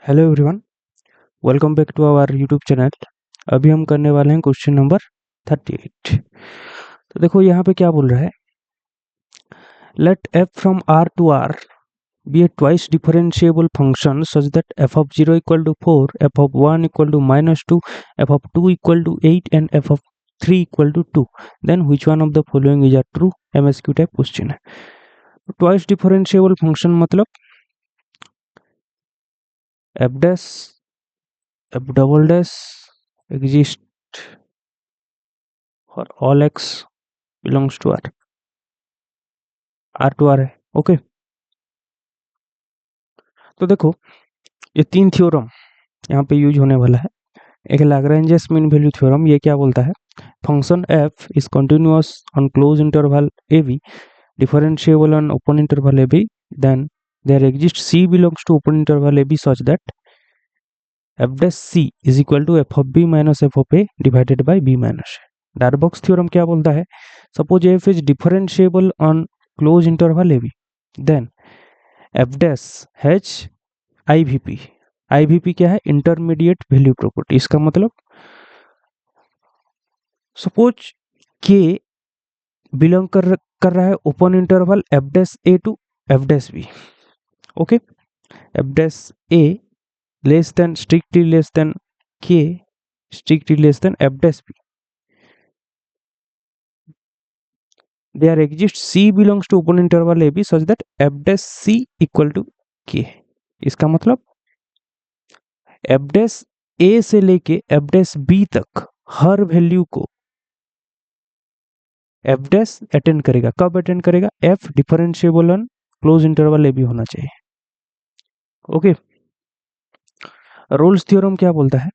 Hello everyone, welcome back to our YouTube channel. अभी हम करने वाले हैं क्वेश्चन नंबर 38। तो देखो यहाँ पे क्या बोल रहा है, let f from r to r be a twice differentiable function such that f of 0 equal to 4, f of 1 equal to -2, f of 2 equal to 8 and f of 3 equal to 2, then which one of the following is a true? MSQ type question है। Twice differentiable function मतलब f dash f double dash exist for all x belongs to r to r है। Okay, तो देखो ये तीन theorem यहाँ पे use होने वाला है। एक लैग्रेंजेस मीन वैल्यू थ्योरम, ये क्या बोलता है, function f is continuous on close interval a b, differentiable on open interval a b, then there exist c belongs to open interval a b such that f dash c is equal to f of b minus f of a divided by b minus a। Darboux theorem क्या बोलता है, suppose f is differentiable on close interval a b, then f dash has IVP। IVP क्या है, intermediate value property. इसका मतलब suppose के belong कर रहा है open interval f dash a to f dash b। Okay, f dash a less than strictly less than k strictly less than f dash b, there exists c belongs to open interval a b such that f dash c equal to k। इसका मतलब f dash a से लेके f dash b तक हर value को f dash attend करेगा। कब attend करेगा, f differentiable on close interval A B होना चाहिए। ओके, रोल्स थ्योरम क्या बोलता है,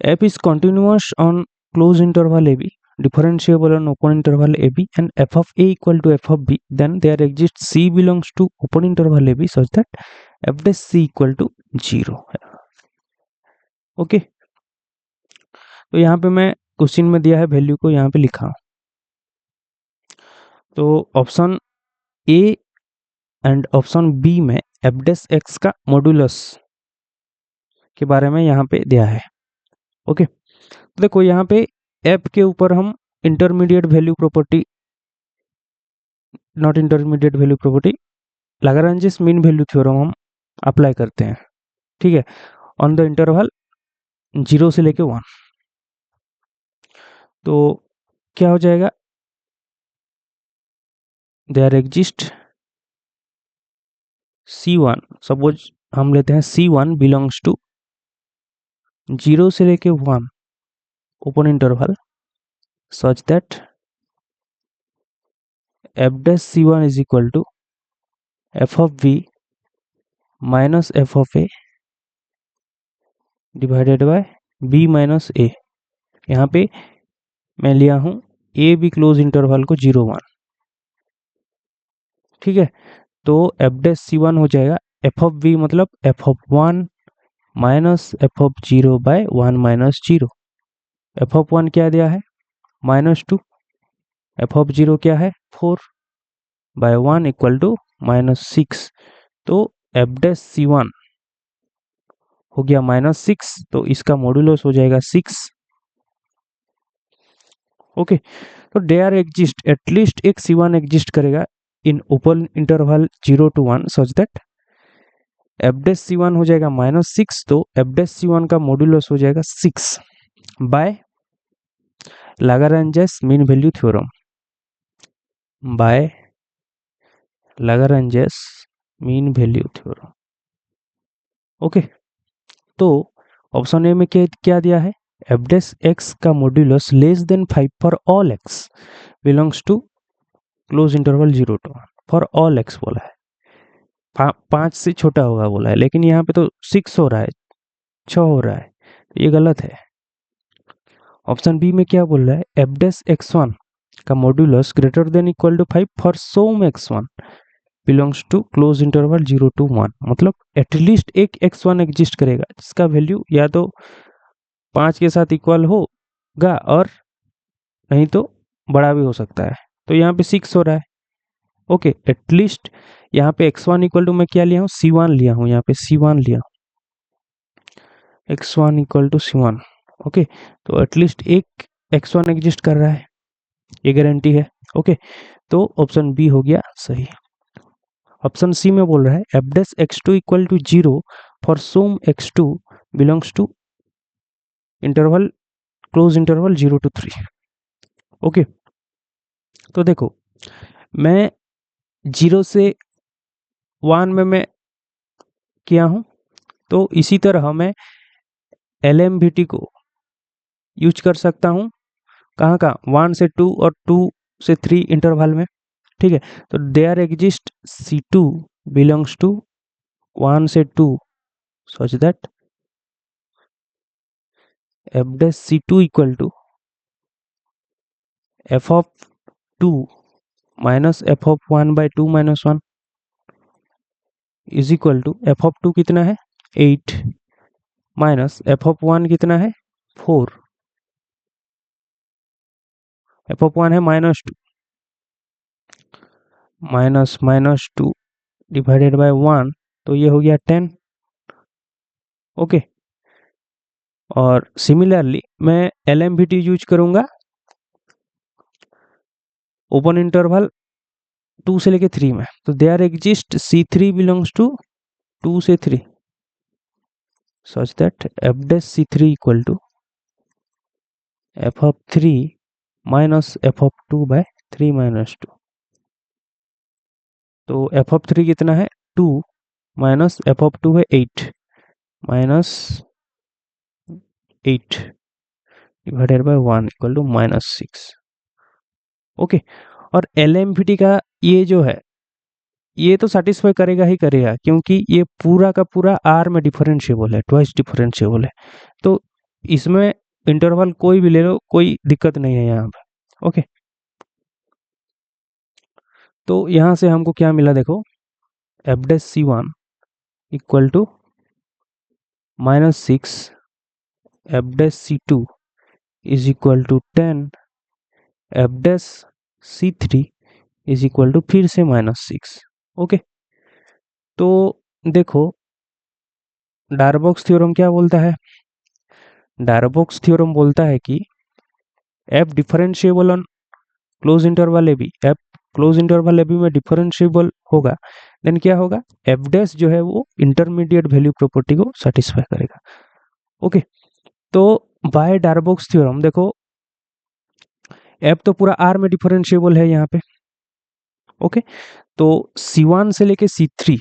f is continuous on close interval A B, differentiable on open interval A B and f of a equal to f of b, then there exists c belongs to open interval a b such that f dash c equal to 0। Okay, तो यहाँ पे मैं question में दिया है value को यहाँ पे लिखा, तो option A and option B में f डैश x का मॉड्यूलस के बारे में यहाँ पे दिया है। ओके, तो देखो यहाँ पे f के ऊपर हम intermediate value property, not intermediate value property, Lagrange's mean value theorem हम अप्लाई करते हैं। ठीक है, ऑन द इंटरवल 0 से लेके 1। तो क्या हो जाएगा, देयर एग्जिस्ट C1, सपोज हम लेते हैं C1 बिलोंग्स टू 0 से लेके 1 open interval such that f dash C1 is equal to f of v minus f of a divided by b minus a। यहाँ पे मैं लिया हूँ a b क्लोज इंटरवल को 0 1। ठीक है, तो f dash C1 हो जाएगा f of v मतलब f of 1 minus f of 0 by 1 minus 0। f of 1 क्या दिया है, -2, f of 0 क्या है 4 बाय 1 इक्वल टू -6। तो f डैश C1 हो गया -6, तो इसका मॉड्यूलस हो जाएगा 6। ओके, तो देयर एग्जिस्ट एटलीस्ट एक C1 एग्जिस्ट करेगा in open interval 0 to 1 such that f dash C1 हो जाएगा -6, तो f डैश C1 का मॉड्यूलस हो जाएगा 6 by Lagrange's mean value theorem, by Lagrange's mean value theorem. Okay, तो ऑप्शन ए में क्या दिया है, f डैश x का modulus less than 5 for all x belongs to close interval 0 to 1। For all x बोला है, 5 से छोटा होगा बोला है, लेकिन यहाँ पे तो 6 हो रहा है, 6 हो रहा है, तो ये गलत है। ऑप्शन बी में क्या बोल रहा है, f डैश x1 का modulus greater than equal to 5 for some x1 belongs to close interval 0 to 1। मतलब एटलीस्ट एक x1 एग्जिस्ट करेगा जिसका वैल्यू या तो 5 के साथ इक्वल होगा और नहीं तो बड़ा भी हो सकता है। तो यहाँ पे 6 हो रहा है, ओके, एटलीस्ट यहाँ पे x1 इक्वल टू मैं क्या लिया हूँ, c1 लिया हूँ, यहाँ पे c1 लिया, x1 equal to c1। Okay, तो एटलीस्ट एक x1 एग्जिस्ट कर रहा है, ये गारंटी है। ओके, तो ऑप्शन बी हो गया सही। ऑप्शन सी में बोल रहा है F dash X two equal to zero for some X two belongs to interval, close interval 0 to 3। Okay, तो देखो मैं 0 से 1 में मैं किया हूं, तो इसी तरह मैं LMVT को यूज कर सकता हूं, कहाँ का, 1 से 2 और 2 से 3 इंटरवल में। ठीक है, तो there exist C2 belongs to 1 से 2, such that F dash C2 equal to F of 2 minus F of 1/2 - 1 is equal to F of 2 कितना है 8 माइनस एफ ऑफ 1 कितना है 4, एफ ऑफ 1 है -2, -2 डिवाइडेड बाय 1, तो ये हो गया 10। ओके, और सिमिलरली मैं LMVT यूज करूंगा ओपन इंटरवल 2 से लेके 3 में, तो there exist C3 belongs to 2 से 3, such that f dash C3 equal to f of 3 minus f of 2/3 - 2। तो f of 3 कितना है 2 माइनस f of 2 है 8 minus 8 divided by 1 equal to -6। Okay, और LMVT का ये जो है ये तो सेटिस्फाई करेगा ही करेगा, क्योंकि ये पूरा का पूरा R में डिफरेंशिएबल है, ट्वाइस डिफरेंशिएबल है, तो इसमें इंटरवल कोई भी ले लो, कोई दिक्कत नहीं है यहाँ पे। ओके, तो यहाँ से हमको क्या मिला देखो, F dash C1 equal to -6, F dash C2 is equal to 10, F dash C3 is equal to फिर से -6। ओके, तो देखो डायरबॉक्स थ्योरम क्या बोलता है, डायरबॉक्स थ्योरम बोलता है कि F differentiable on close interval A B, F close interval A B में डिफरेंशिएबल होगा, देन क्या होगा, एफ डैश जो है वो इंटरमीडिएट वैल्यू प्रॉपर्टी को सेटिस्फाई करेगा। ओके, तो बाय डायरबॉक्स थ्योरम देखो एफ तो पूरा आर में डिफरेंशिएबल है यहाँ पे। ओके, तो C1 से लेके C3,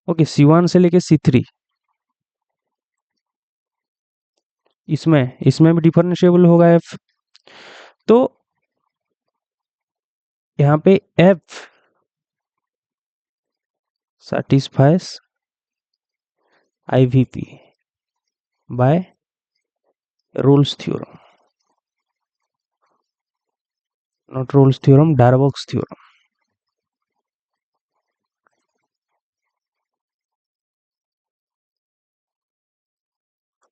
ओके C1 से लेके C3 इसमें भी डिफरेंशिएबल होगा एफ, तो यहाँ पे F satisfies IVP by Rolle's theorem, not Rolle's theorem, Darboux theorem।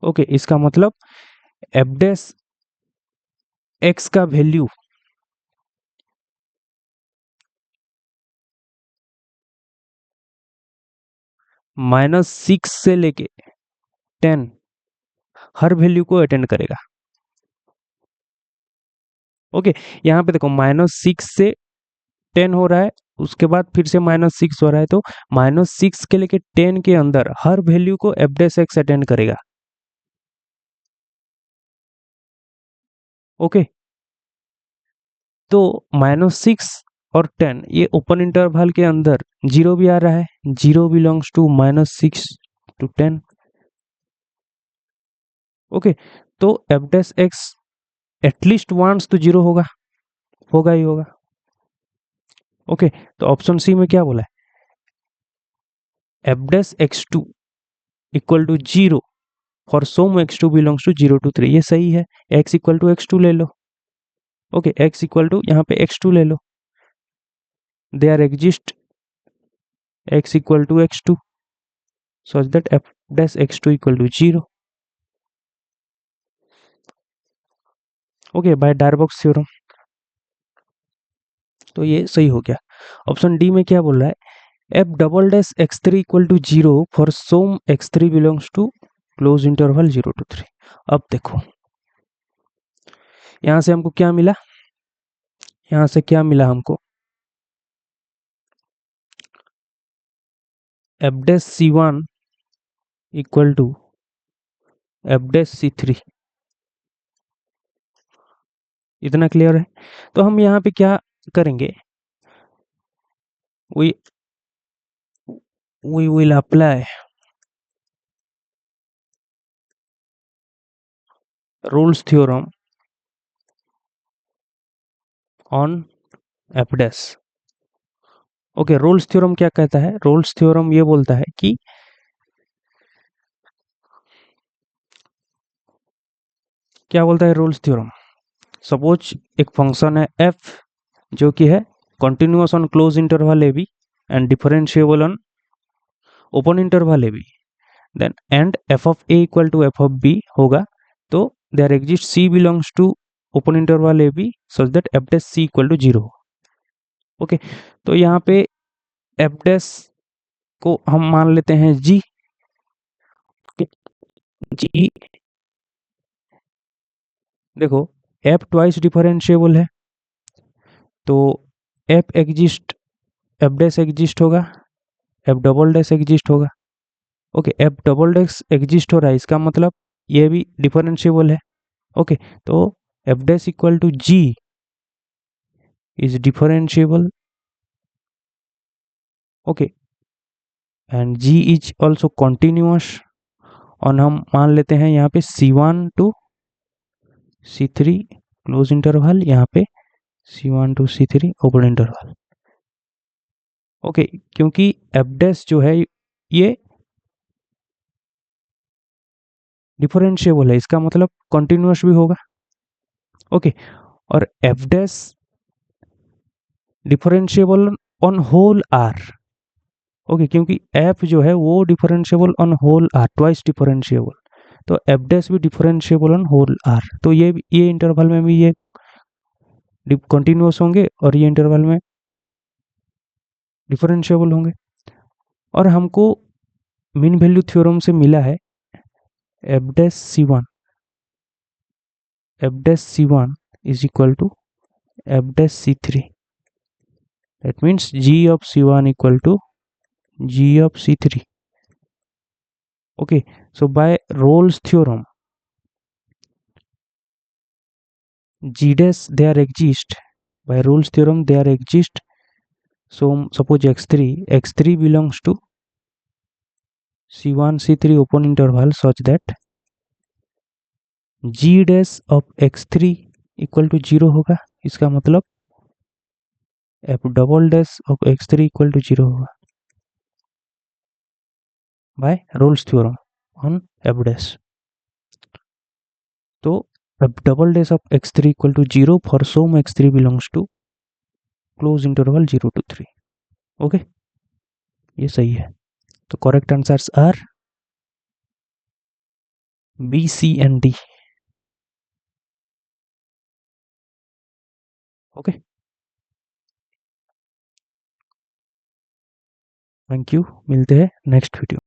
Okay, इसका मतलब एफ डैश एक्स का वैल्यू -6 से लेके 10 हर वैल्यू को अटेंड करेगा। ओके, यहाँ पे देखो -6 से 10 हो रहा है, उसके बाद फिर से -6 हो रहा है, तो -6 के लेके 10 के अंदर हर वैल्यू को एफ डैश एक्स अटेंड करेगा। ओके, तो -6 और 10 ये ओपन इंटरवल के अंदर 0 भी आ रहा है, 0 बिलोंग्स टू -6 to 10। ओके, तो F dash X at least once तो 0 होगा, होगा ही होगा। ओके, तो ऑप्शन सी में क्या बोला है, F dash x2 equal to 0 for some x2 belongs to 0 to 3, ये सही है, x इक्वल टू x2 ले लो। ओके, x इक्वल टू यहाँ पे x2 ले लो, there exist x equal to x2 such that f dash x2 equal to 0। Okay, by Darboux theorem. तो ये सही हो गया। ऑप्शन डी में क्या बोल रहा है, F double dash X three equal to zero for some X three belongs to close interval 0 to 3। अब देखो यहां से हमको क्या मिला, यहां से क्या मिला हमको, F dash C one equal to F dash C three. इतना क्लियर है। तो हम यहाँ पे क्या करेंगे, we we will apply Rolle's theorem on f dash। Okay, Rolle's theorem क्या कहता है, रोल्स थ्योरम ये बोलता है कि क्या बोलता है रोल्स थ्योरम, सपोज एक फंक्शन है f जो कि है continuous on close interval A B and differentiable on open interval A B, then and f of a equal to f of b होगा, तो there exist c belongs to open interval A B such that f dash c equal to 0। Okay, तो यहाँ पे f dash को हम मान लेते हैं g, जी देखो f ट्वाइस डिफरेंशिएबल है, तो f exist, f dash exist होगा, f डबल डैश एग्जिस्ट होगा। Okay, f double dash exist हो रहा है, इसका मतलब ये भी डिफरेंशिएबल है। ओके, तो f dash equal to g is differentiable. Okay, and g is also continuous, और हम मान लेते हैं यहाँ पे C1 to C3 close interval, यहाँ पे C1 to C3 open interval. Okay, क्योंकि f डैश जो है ये डिफरेंशिएबल है, इसका मतलब कॉन्टिन्यूअस भी होगा। ओके, और f dash differentiable on whole R. Okay, क्योंकि f जो है वो differentiable on whole R, twice differentiable, तो f डैश भी डिफरेंशिएबल ऑन होल आर, तो ये इंटरवल में भी ये कंटिन्यूअस होंगे और ये इंटरवल में डिफरेंशिएबल होंगे। और हमको मीन वैल्यू थ्योरम से मिला है f dash c1 is equal to f dash c3, that means g of c1 equal to g of c3। okay, so by Rolle's theorem g dash there exist, by Rolle's theorem there exist, so suppose x3 belongs to c1 c3 open interval such that g dash of x3 equal to 0 होगा, इसका मतलब f double dash of x3 equal to 0 होगा by Rolle's theorem on f dash. तो f double dash of x3 equal to 0 for some x3 belongs to close interval 0 to 3। Okay, ये सही है। तो correct answers are B, C and D. Okay, thank you, मिलते हैं next video.